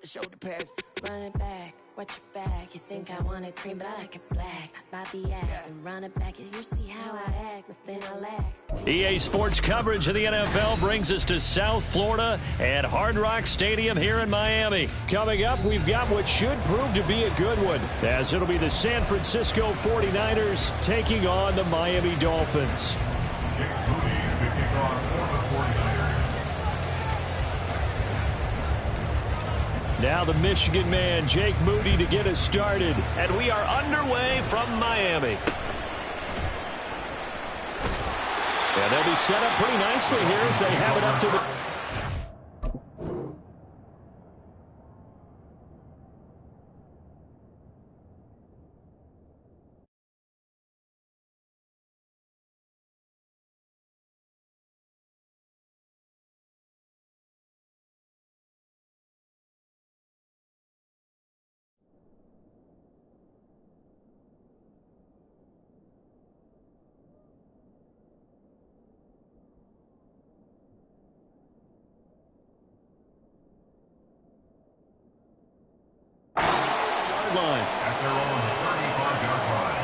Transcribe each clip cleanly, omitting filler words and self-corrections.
shoulder pads. Run it back, watch your back. You think I want it cream, but I like it black. Not the act, and run it back. You see how I act, nothing I lack. EA Sports coverage of the NFL brings us to South Florida at Hard Rock Stadium here in Miami. Coming up, we've got what should prove to be a good one, as it'll be the San Francisco 49ers taking on the Miami Dolphins. Now the Michigan man, Jake Moody, to get us started. And we are underway from Miami. And they'll be set up pretty nicely here as they have it up to the... line. At their own 35-yard line.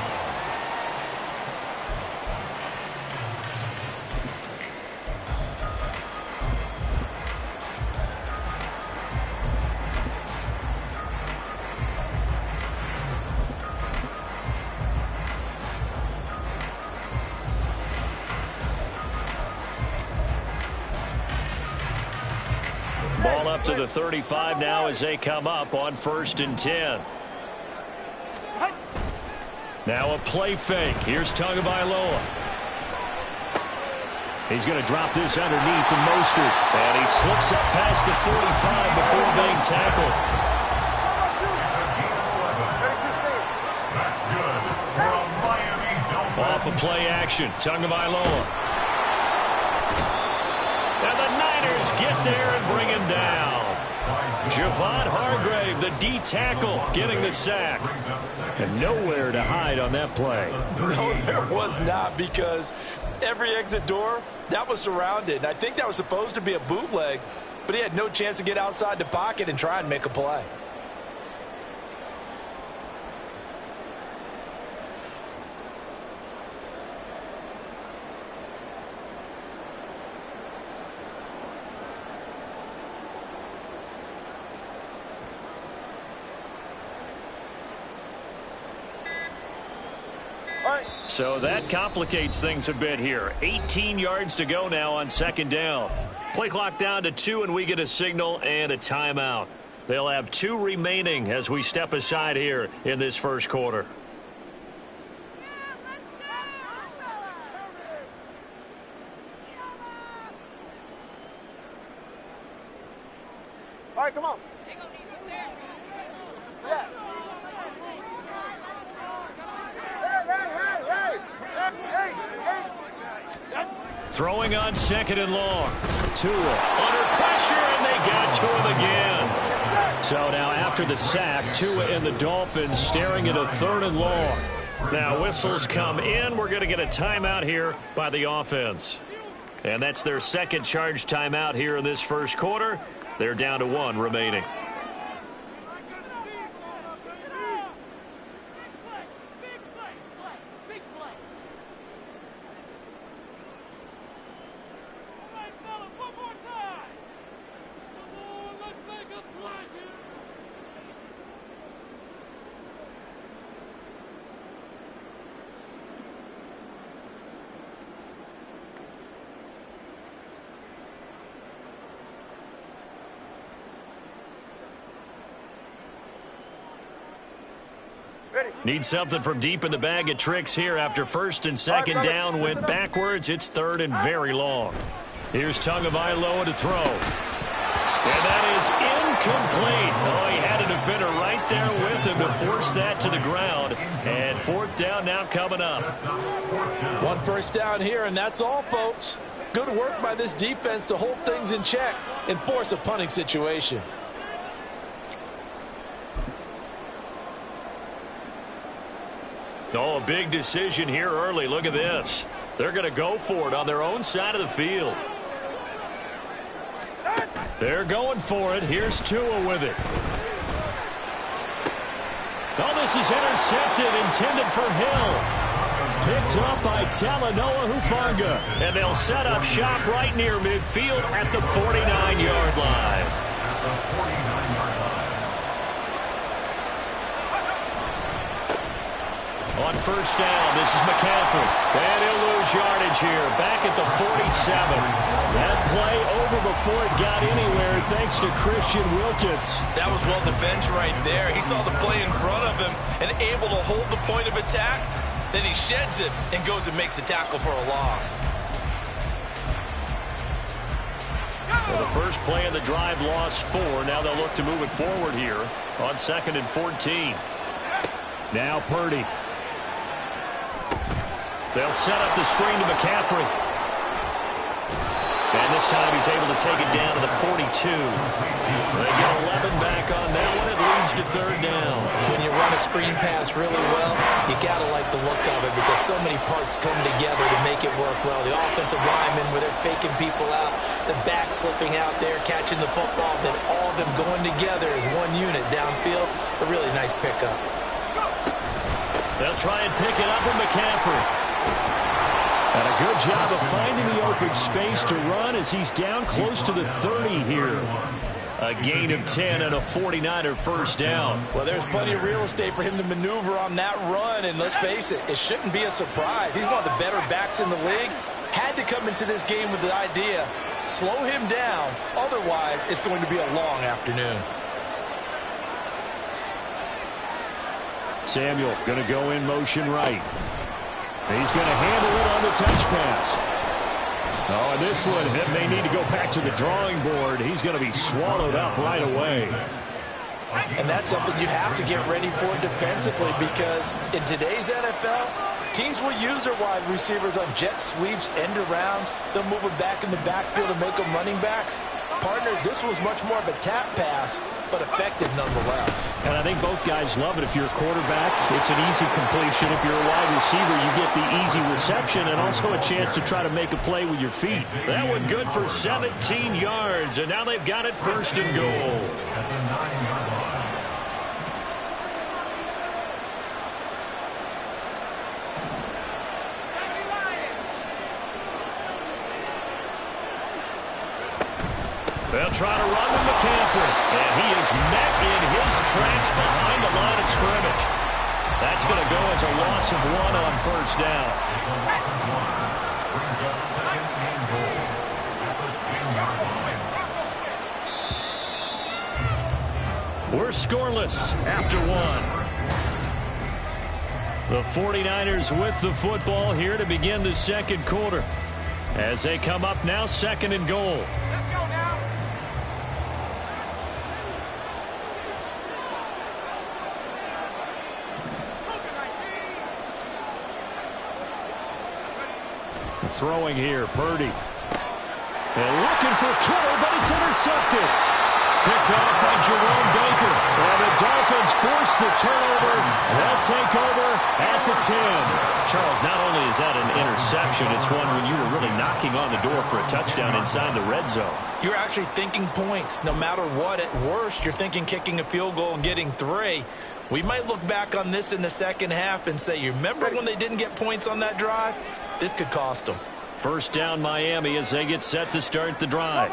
Ball up to the 35 now as they come up on 1st and 10. Now a play fake. Here's Tagovailoa. He's going to drop this underneath to Mostert. And he slips up past the 45 before being tackled. That's good. It's for a Miami Dolphins. Off of play action. Tagovailoa. And the Niners get there and bring him down. Javon Hargrave, the D tackle, getting the sack. And nowhere to hide on that play. No, there was not, because every exit door, that was surrounded. I think that was supposed to be a bootleg, but he had no chance to get outside the pocket and try and make a play. So that complicates things a bit here. 18 yards to go now on 2nd down. Play clock down to 2, and we get a signal and a timeout. They'll have 2 remaining as we step aside here in this 1st quarter. All right, come on. Throwing on 2nd and long. Tua under pressure, and they got to him again. So now after the sack, Tua and the Dolphins staring at a 3rd and long. Now whistles come in. We're going to get a timeout here by the offense. And that's their 2nd charge timeout here in this 1st quarter. They're down to 1 remaining. Need something from deep in the bag of tricks here after 1st and 2nd down went backwards. It's 3rd and very long. Here's Tagovailoa to throw. And that is incomplete. Oh, he had a defender right there with him to force that to the ground. And 4th down now coming up. 1 1st down here, and that's all, folks. Good work by this defense to hold things in check and force a punting situation. Oh, a big decision here early. Look at this. They're going to go for it on their own side of the field. They're going for it. Here's Tua with it. Oh, this is intercepted, intended for Hill. Picked up by Talanoa Hufanga. And they'll set up shop right near midfield at the 49-yard line. On first down, this is McCaffrey. And he'll lose yardage here, back at the 47. That play over before it got anywhere thanks to Christian Wilkins. That was well defended right there. He saw the play in front of him and able to hold the point of attack. Then he sheds it and goes and makes a tackle for a loss. Well, the first play of the drive lost 4. Now they'll look to move it forward here on 2nd and 14. Now Purdy. They'll set up the screen to McCaffrey. And this time he's able to take it down to the 42. They get 11 back on that one. It leads to 3rd down. When you run a screen pass really well, you got to like the look of it because so many parts come together to make it work well. The offensive linemen where they're faking people out, the back slipping out there, catching the football, then all of them going together as one unit downfield. A really nice pickup. They'll try and pick it up with McCaffrey. And a good job of finding the open space to run as he's down close to the 30 here. A gain of 10 and a 49er first down. Well, there's plenty of real estate for him to maneuver on that run, and let's face it, it shouldn't be a surprise. He's one of the better backs in the league. Had to come into this game with the idea, slow him down, otherwise it's going to be a long afternoon. Samuel going to go in motion right. He's going to handle it on the touch pass. Oh, and this one, it may need to go back to the drawing board. He's going to be swallowed up right away. And that's something you have to get ready for defensively because in today's NFL, teams will use their wide receivers on jet sweeps, end arounds. They'll move them back in the backfield and make them running backs. Partner, this was much more of a tap pass, but effective nonetheless. And I think both guys love it. If you're a quarterback, it's an easy completion. If you're a wide receiver, you get the easy reception and also a chance to try to make a play with your feet. That one good for 17 yards, and now they've got it 1st and goal. At the 9-yard line. They'll try to run with McCaffrey, and he is met in his tracks behind the line of scrimmage. That's going to go as a loss of 1 on first down. It's a loss of 1. Brings up 2nd and goal at the 10-yard line. We're scoreless after 1. The 49ers with the football here to begin the 2nd quarter. As they come up now, 2nd and goal. Throwing here, Purdy. And looking for Kittle, but it's intercepted. Picked off by Jerome Baker. And the Dolphins force the turnover. They'll take over at the 10. Charles, not only is that an interception, it's one when you were really knocking on the door for a touchdown inside the red zone. You're actually thinking points. No matter what, at worst, you're thinking kicking a field goal and getting 3. We might look back on this in the second half and say, you remember when they didn't get points on that drive? This could cost them. First down Miami as they get set to start the drive.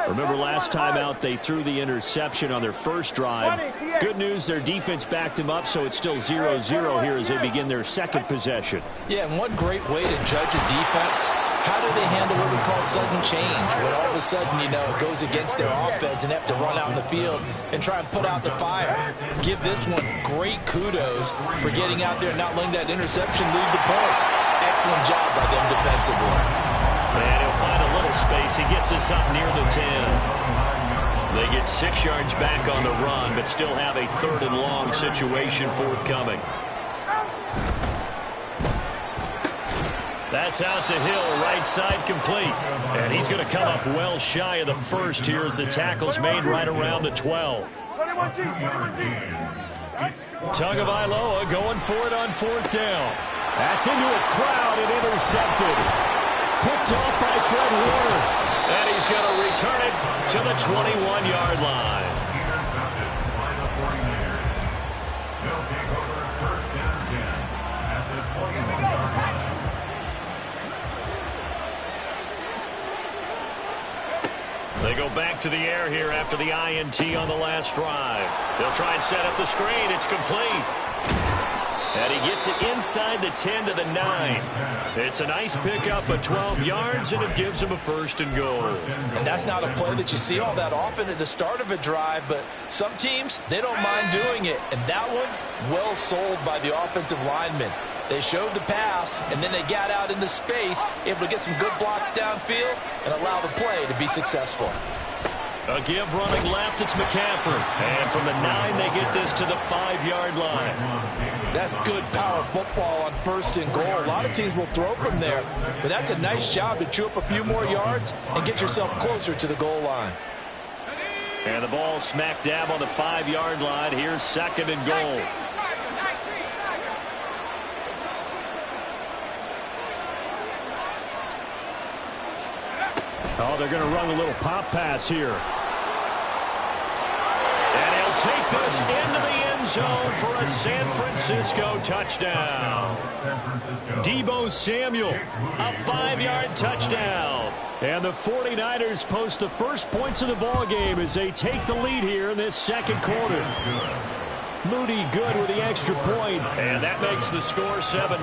Remember last time out they threw the interception on their first drive. Good news, their defense backed them up, so it's still 0-0 here as they begin their 2nd possession. Yeah, and one great way to judge a defense, how do they handle what we call sudden change? When all of a sudden, you know, it goes against their offense and have to run out in the field and try and put out the fire. Give this one great kudos for getting out there and not letting that interception lead to points. Excellent job by them defensively. And he'll find a little space. He gets us up near the 10. They get 6 yards back on the run, but still have a 3rd and long situation forthcoming. That's out to Hill, right side complete. And he's going to come up well shy of the first here as the tackle's made right around the 12. Tagovailoa going for it on 4th down. That's into a crowd and intercepted. Picked off by Fred Warner. And he's going to return it to the 21-yard line. By the 49ers. They'll take over first and 10 at the 21-yard line. They go back to the air here after the INT on the last drive. They'll try and set up the screen. It's complete. And he gets it inside the 10 to the 9. It's a nice pickup of 12 yards, and it gives him a 1st and goal. And that's not a play that you see all that often at the start of a drive, but some teams, they don't mind doing it. And that one, well sold by the offensive lineman. They showed the pass, and then they got out into space, able to get some good blocks downfield and allow the play to be successful. A give running left, it's McCaffrey. And from the 9, they get this to the 5-yard line. That's good power football on 1st and goal. A lot of teams will throw from there, but that's a nice job to chew up a few more yards and get yourself closer to the goal line. And the ball smack dab on the 5-yard line. Here's 2nd and goal. Oh, they're going to run a little pop pass here. And he'll take this into the end zone for a San Francisco touchdown. Deebo Samuel, a 5-yard touchdown. And the 49ers post the first points of the ball game as they take the lead here in this 2nd quarter. Moody good with the extra point, and that makes the score 7-0.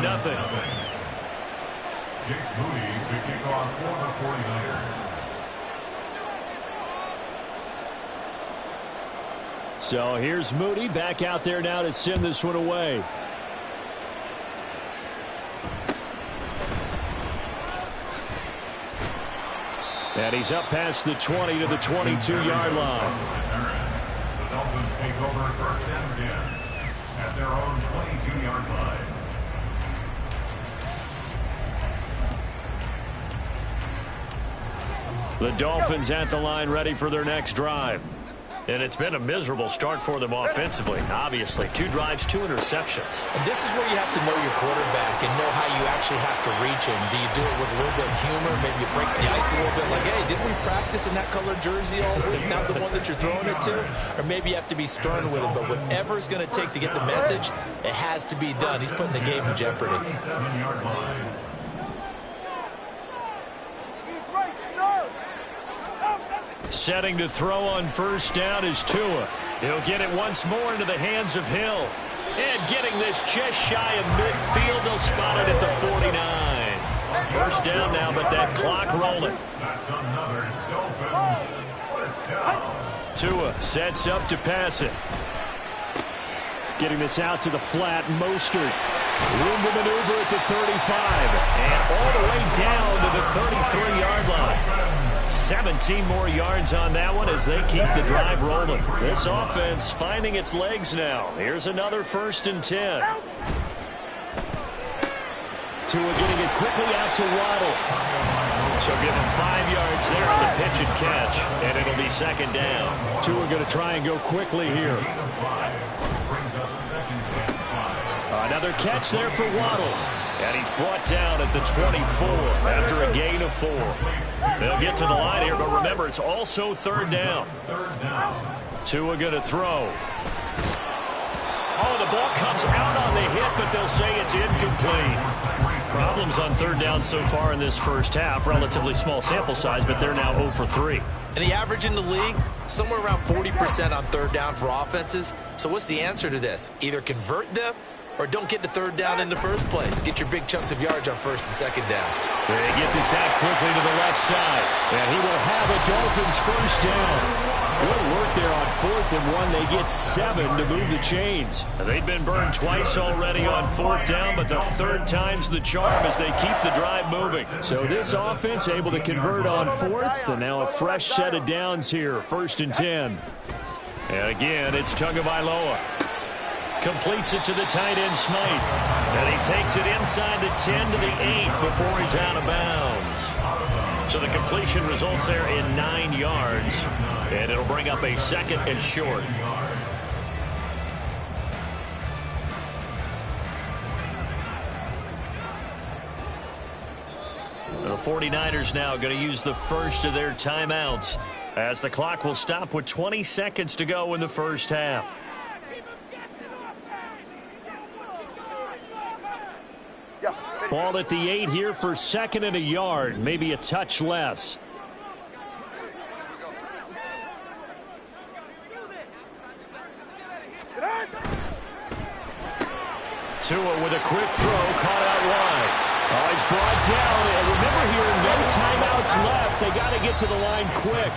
Jake Moody to kick off for the 49ers. So here's Moody back out there now to send this one away. And he's up past the 20 to the 22-yard line. The Dolphins take over 1st and 10 at their own 22-yard line. The Dolphins at the line ready for their next drive. And it's been a miserable start for them offensively. Obviously, 2 drives, 2 interceptions. And this is where you have to know your quarterback and know how you actually have to reach him. Do you do it with a little bit of humor? Maybe you break the ice a little bit like, hey, didn't we practice in that color jersey all week, not the one that you're throwing it to? Or maybe you have to be stern with him. But whatever it's going to take to get the message, it has to be done. He's putting the game in jeopardy. 7-yard line. Setting to throw on 1st down is Tua. He'll get it once more into the hands of Hill. And getting this just shy of midfield, they'll spot it at the 49. 1st down now, but that clock rolling. That's another Dolphins first down. Tua sets up to pass it. Getting this out to the flat, Mostert. Room to maneuver at the 35. And all the way down to the 33-yard line. 17 more yards on that one as they keep the drive rolling. This offense finding its legs now. Here's another 1st and 10. Tua getting it quickly out to Waddle. So give him 5 yards there on the pitch and catch, and it'll be 2nd down. Tua going to try and go quickly here. Another catch there for Waddle. And he's brought down at the 24 after a gain of 4. They'll get to the line here, but remember, it's also 3rd down. Tua going to throw. Oh, the ball comes out on the hit, but they'll say it's incomplete. Problems on 3rd down so far in this 1st half. Relatively small sample size, but they're now 0 for 3. And the average in the league, somewhere around 40% on 3rd down for offenses. So what's the answer to this? Either convert them or don't get the 3rd down in the first place. Get your big chunks of yards on 1st and 2nd down. They get this out quickly to the left side. And he will have a Dolphins 1st down. Good work there on 4th and 1. They get 7 to move the chains. They've been burned twice already on 4th down, but the 3rd time's the charm as they keep the drive moving. So this offense able to convert on 4th, and now a fresh set of downs here, 1st and 10. And again, it's Tagovailoa. Completes it to the tight end, Smythe. And he takes it inside the 10 to the 8 before he's out of bounds. So the completion results there in 9 yards. And it'll bring up a 2nd and short. The 49ers now going to use the first of their timeouts as the clock will stop with 20 seconds to go in the first half. Ball at the 8 here for 2nd and a yard, maybe a touch less. Tua with a quick throw, caught out wide. Oh, he's brought down, and remember here, no timeouts left. They got to get to the line quick.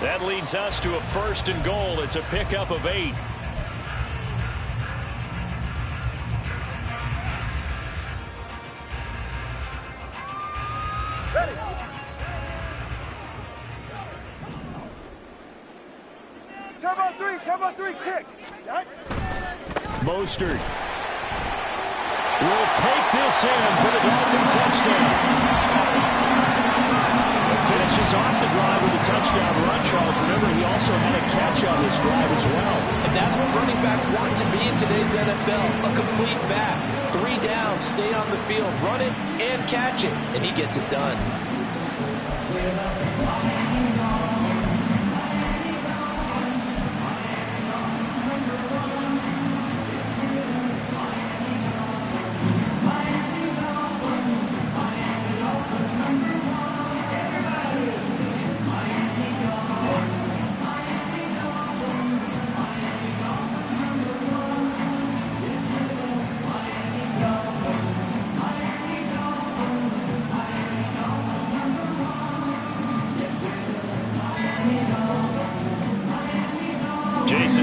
That leads us to a 1st and goal. It's a pickup of 8. Ready. Turbo 3, kick. Shot. Mostert will take this in for the Dolphin touchdown. Finishes off the drive with a touchdown run, Charles. Remember, he also had a catch on this drive as well. And that's what running backs want to be in today's NFL, a complete back. 3 down, stay on the field, run it, and catch it. And he gets it done.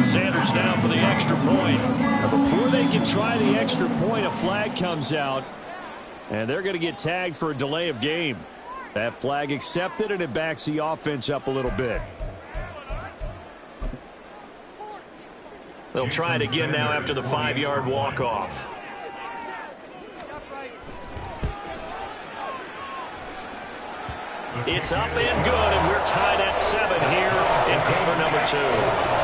Sanders now for the extra point. Before they can try the extra point, a flag comes out, and they're going to get tagged for a delay of game. That flag accepted, and it backs the offense up a little bit. They'll try it again now after the 5-yard walk-off. It's up and good, and we're tied at 7 here in quarter number 2.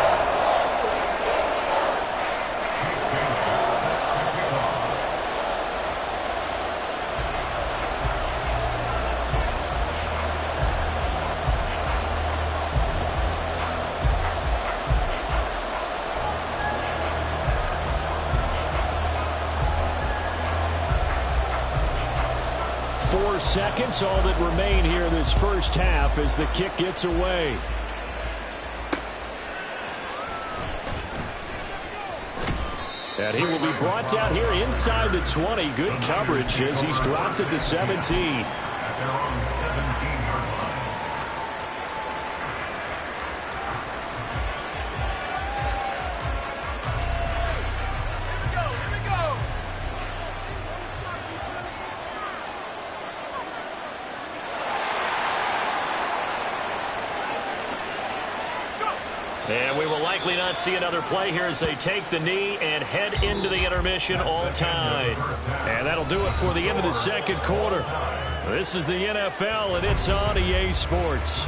4 seconds, all that remain here this first half as the kick gets away. And he will be brought down here inside the 20. Good coverage as he's dropped at the 17. At their own 17-yard line. And we will likely not see another play here as they take the knee and head into the intermission all tied. And that'll do it for the end of the second quarter. This is the NFL, and it's on EA Sports.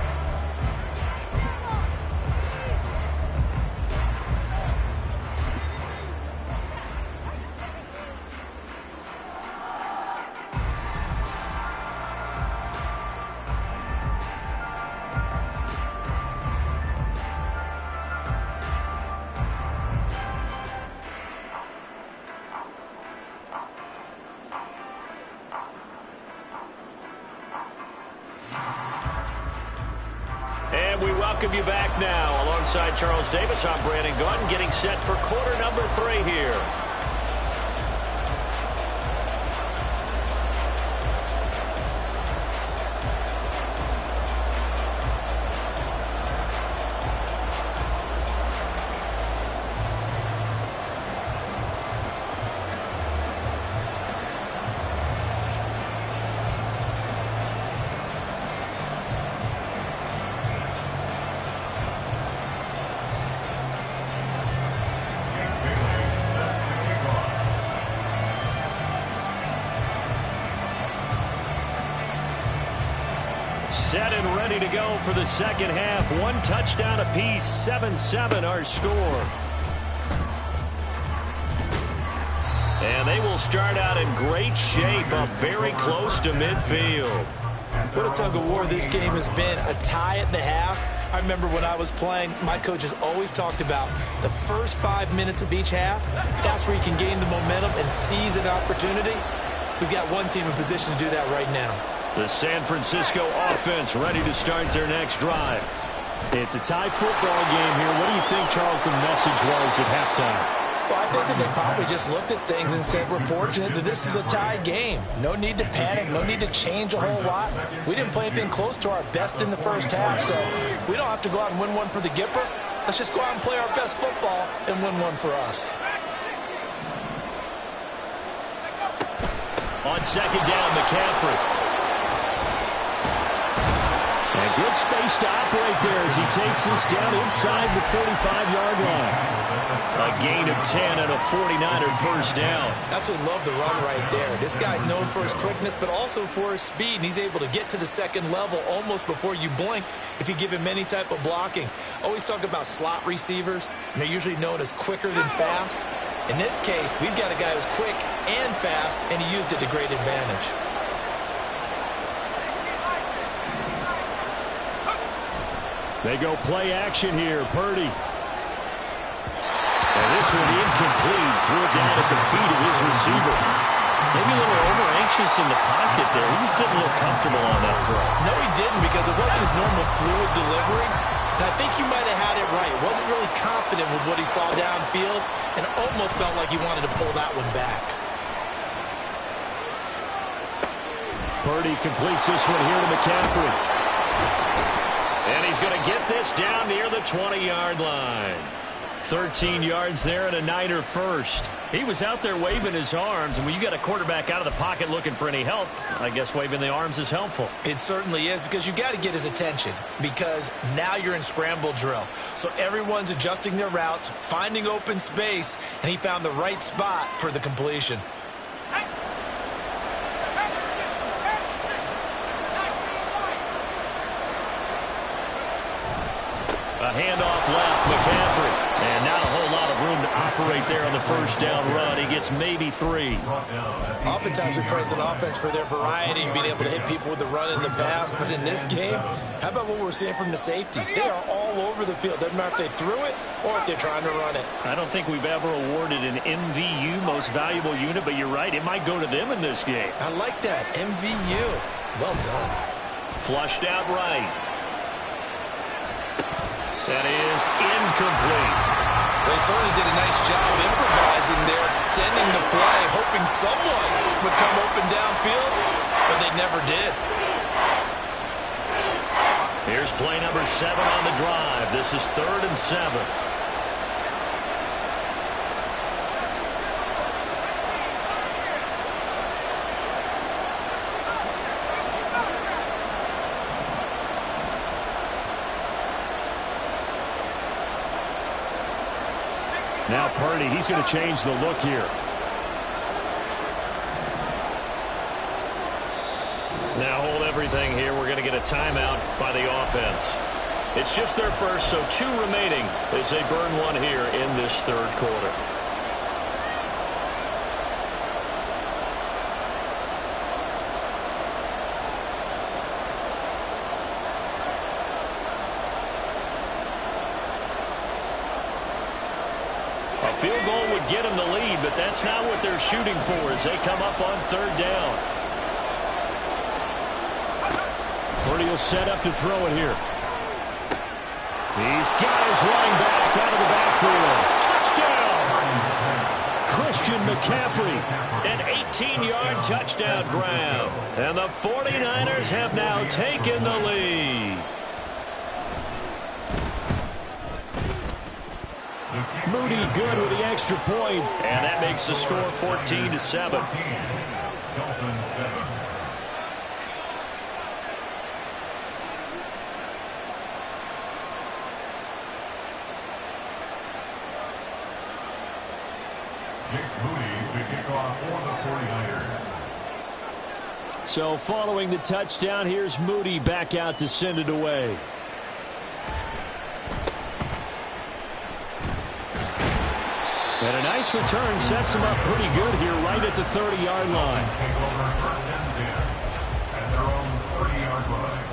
Welcome you back now. Alongside Charles Davis, I'm Brandon Gunn, getting set for quarter number 3 here. Set and ready to go for the second half. 1 touchdown apiece, 7-7 our score. And they will start out in great shape, up very close to midfield. What a tug of war this game has been. A tie at the half. I remember when I was playing, my coaches always talked about the first 5 minutes of each half. That's where you can gain the momentum and seize an opportunity. We've got one team in position to do that right now. The San Francisco offense ready to start their next drive. It's a tie football game here. What do you think, Charles, the message was at halftime? Well, I think that they probably just looked at things and said, we're fortunate that this is a tie game. No need to panic, no need to change a whole lot. We didn't play anything close to our best in the first half, so we don't have to go out and win one for the Gipper. Let's just go out and play our best football and win one for us. On second down, McCaffrey. And good space to operate there as he takes this down inside the 35-yard line. A gain of 10 and a 49er first down. Absolutely love the run right there. This guy's known for his quickness, but also for his speed. And he's able to get to the second level almost before you blink if you give him any type of blocking. Always talk about slot receivers, and they're usually known as quicker than fast. In this case, we've got a guy who's quick and fast, and he used it to great advantage. They go play action here. Purdy. And this one incomplete. Threw it down at the feet of his receiver. Maybe a little over-anxious in the pocket there. He just didn't look comfortable on that throw. No, he didn't, because it wasn't his normal fluid delivery. And I think he might have had it right. Wasn't really confident with what he saw downfield and almost felt like he wanted to pull that one back. Purdy completes this one here to McCaffrey. And he's going to get this down near the 20-yard line. 13 yards there and a Niner first. He was out there waving his arms, and when you got a quarterback out of the pocket looking for any help, I guess waving the arms is helpful. It certainly is, because you got to get his attention, because now you're in scramble drill. So everyone's adjusting their routes, finding open space, and he found the right spot for the completion. A handoff left, McCaffrey. And not a whole lot of room to operate there on the first down run. He gets maybe 3. Oftentimes we praise an offense for their variety and being able to hit people with the run and the pass. But in this game, how about what we're seeing from the safeties? They are all over the field. Doesn't matter if they threw it or if they're trying to run it. I don't think we've ever awarded an MVU, most valuable unit, but you're right. It might go to them in this game. I like that. MVU. Well done. Flushed out right. That is incomplete. They certainly did a nice job improvising there, extending the play, hoping someone would come open downfield, but they never did. Here's play number 7 on the drive. This is 3rd and 7. Now Purdy, he's going to change the look here. Now hold everything here. We're going to get a timeout by the offense. It's just their first, so 2 remaining as they burn one here in this 3rd quarter. A field goal would get them the lead, but that's not what they're shooting for as they come up on 3rd down. Purdy will set up to throw it here. He's got his running back out of the backfield. Touchdown! Christian McCaffrey, an 18-yard touchdown grab. And the 49ers have now taken the lead. Moody good with the extra point, and that makes the score 14-7. Dolphins 7. Jake Moody to kick off for the 49ers. So following the touchdown, here's Moody back out to send it away. And a nice return sets him up pretty good here right at the 30-yard line. Take over 1st and 10 at their own 30-yard 25-yard line.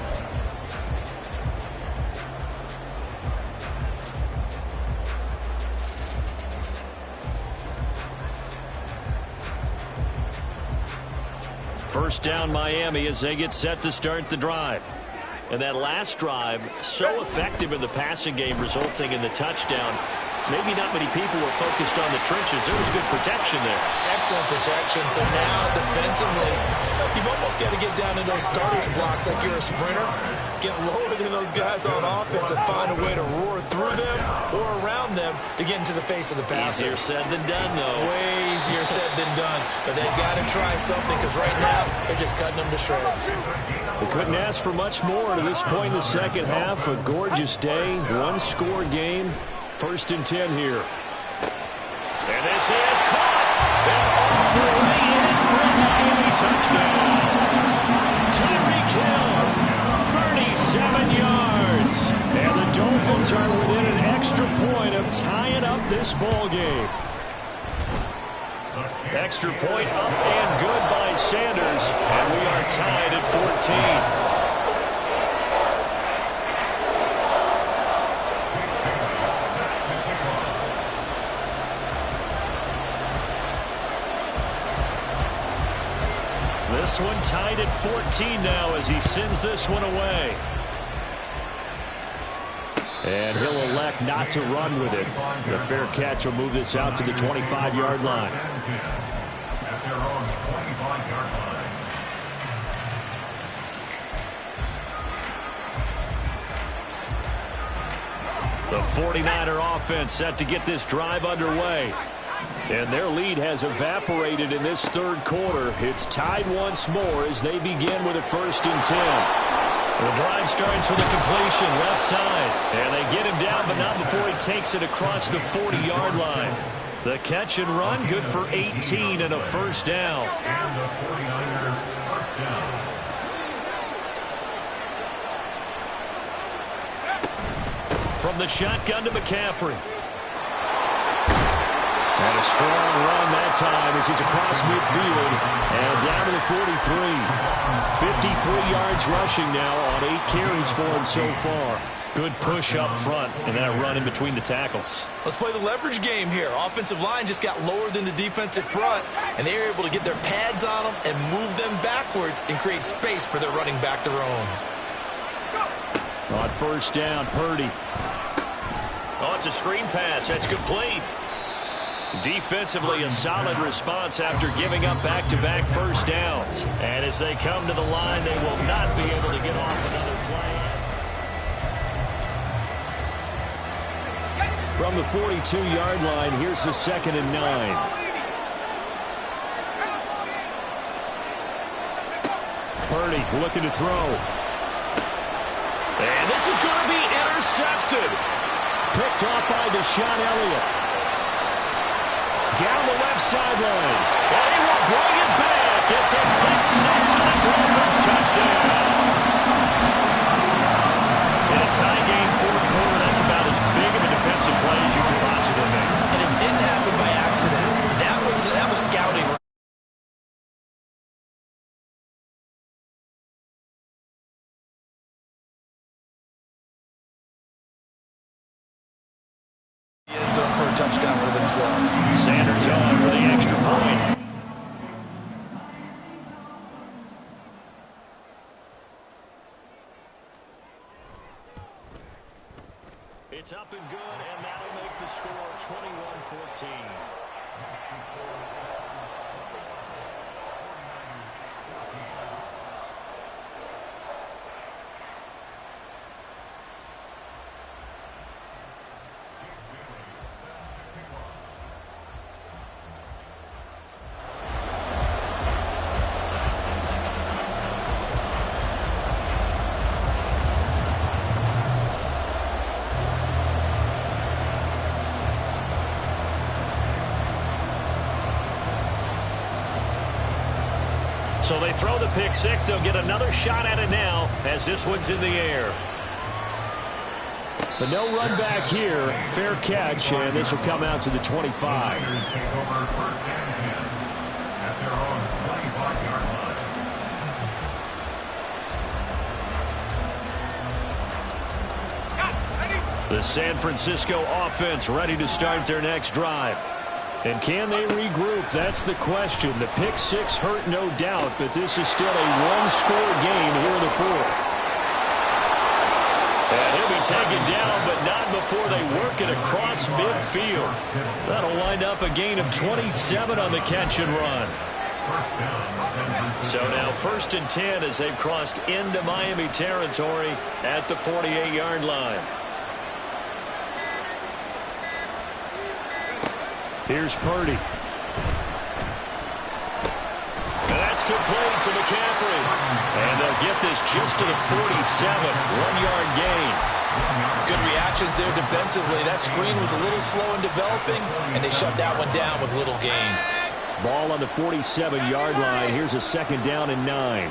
First down Miami as they get set to start the drive. And that last drive, so effective in the passing game, resulting in the touchdown. Maybe not many people were focused on the trenches. There was good protection there. Excellent protection. So now, defensively, you've almost got to get down to those starters blocks like you're a sprinter. Get lower than those guys on offense and find a way to roar through them or around them to get into the face of the passer. Easier said than done, though. Way easier said than done. But they've got to try something because right now, they're just cutting them to shreds. We couldn't ask for much more to this point in the second half. A gorgeous day, one-score game. First and 10 here. And this is caught. And all the way in for a Miami touchdown. Tyreek Hill, 37 yards. And the Dolphins are within an extra point of tying up this ball game. Extra point up and good by Sanders. And we are tied at 14. This one tied at 14 now as he sends this one away. And he'll elect not to run with it. The fair catch will move this out to the 25-yard line. At their own 25-yard line. The 49er offense set to get this drive underway. And their lead has evaporated in this third quarter. It's tied once more as they begin with a first and 10. The drive starts with a completion left side. And they get him down, but not before he takes it across the 40-yard line. The catch and run, good for 18 and a first down. And the 49er first down. From the shotgun to McCaffrey. And a strong run that time as he's across midfield and down to the 43. 53 yards rushing now on 8 carries for him so far. Good push up front and that run in between the tackles. Let's play the leverage game here. Offensive line just got lower than the defensive front, and they were able to get their pads on them and move them backwards and create space for their running back to roam. On first down, Purdy. Oh, it's a screen pass. That's complete. Defensively, a solid response after giving up back-to-back first downs. And as they come to the line, they will not be able to get off another play. From the 42-yard line, here's the 2nd and 9. Purdy looking to throw. And this is going to be intercepted. Picked off by Deshaun Elliott. Down the left sideline. And he will bring it back. It's a pick six and a Dolphins touchdown. In a tie game, fourth quarter, that's about as big of a defensive play as you could possibly make. And it didn't happen by accident. That was scouting. Ends up for a touchdown for themselves. Sanders on for the extra point. It's up and good, and that'll make the score 21-14. So they throw the pick six. They'll get another shot at it now as this one's in the air. But no run back here. Fair catch, and this will come out to the 25. Niners take over first and 10 at their own 25-yard line. The San Francisco offense ready to start their next drive. And can they regroup? That's the question. The pick six hurt, no doubt, but this is still a one-score game here in the fourth. And he'll be taken down, but not before they work it across midfield. That'll wind up a gain of 27 on the catch and run. So now 1st and 10 as they've crossed into Miami territory at the 48-yard line. Here's Purdy. And that's complete to McCaffrey. And they'll get this just to the 47, 1-yard gain. Good reactions there defensively. That screen was a little slow in developing, and they shut that one down with little gain. Ball on the 47-yard line. Here's a 2nd down and 9.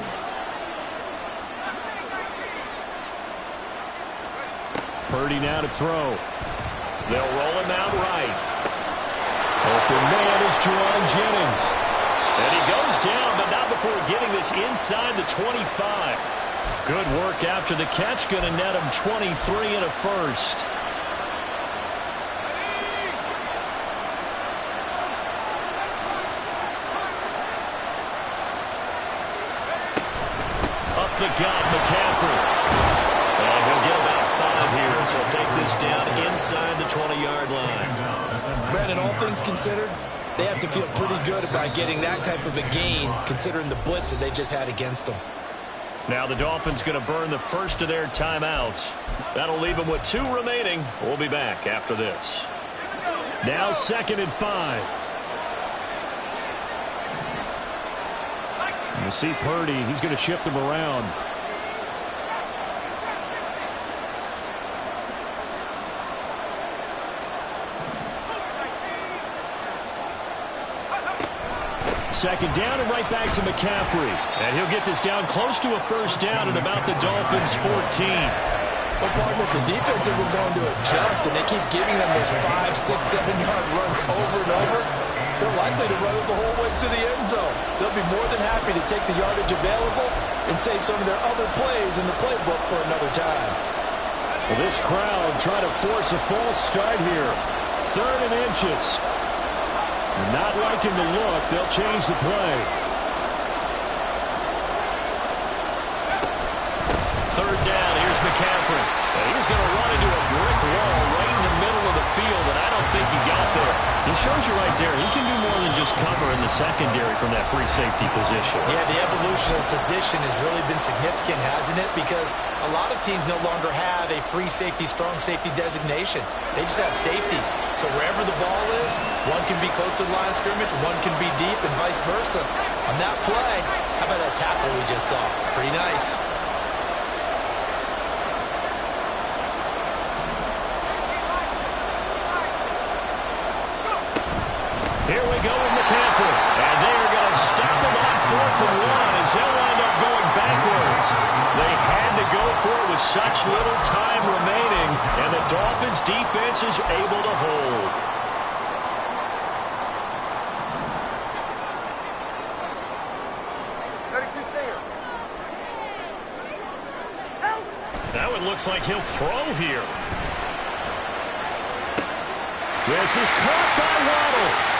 Purdy now to throw. They'll roll him out right. Open man is Juwan Jennings. And he goes down, but not before getting this inside the 25. Good work after the catch. Going to net him 23 and a first. Up the gut, McCaffrey. And he'll get about 5 here, so he'll take this down inside the 20-yard line. Brandon, all things considered, they have to feel pretty good about getting that type of a gain, considering the blitz that they just had against them. Now the Dolphins going to burn the first of their timeouts. That'll leave them with 2 remaining. We'll be back after this. Now 2nd and 5. You see Purdy, he's going to shift them around. Second down and right back to McCaffrey. And he'll get this down close to a first down at about the Dolphins' 14. Well, partner, the defense isn't going to adjust, and they keep giving them those 5, 6, 7-yard runs over and over. They're likely to run it the whole way to the end zone. They'll be more than happy to take the yardage available and save some of their other plays in the playbook for another time. Well, this crowd trying to force a false start here. 3rd and inches. Not liking the look. They'll change the play. 3rd down. Here's McCaffrey. And he's going to run into a brick wall right in the middle of the field, and I don't think he got there. It shows you right there, he can do more than just cover in the secondary from that free safety position. Yeah, the evolution of the position has really been significant, hasn't it? Because a lot of teams no longer have a free safety, strong safety designation. They just have safeties. So wherever the ball is, one can be close to the line of scrimmage, one can be deep, and vice versa. On that play, how about that tackle we just saw? Pretty nice. Here we go with McCaffrey. And they are going to stop him on 4th and 1 as he'll wind up going backwards. They had to go for it with such little time remaining, and the Dolphins' defense is able to hold. Now it looks like he'll throw here. This is caught by Waddle.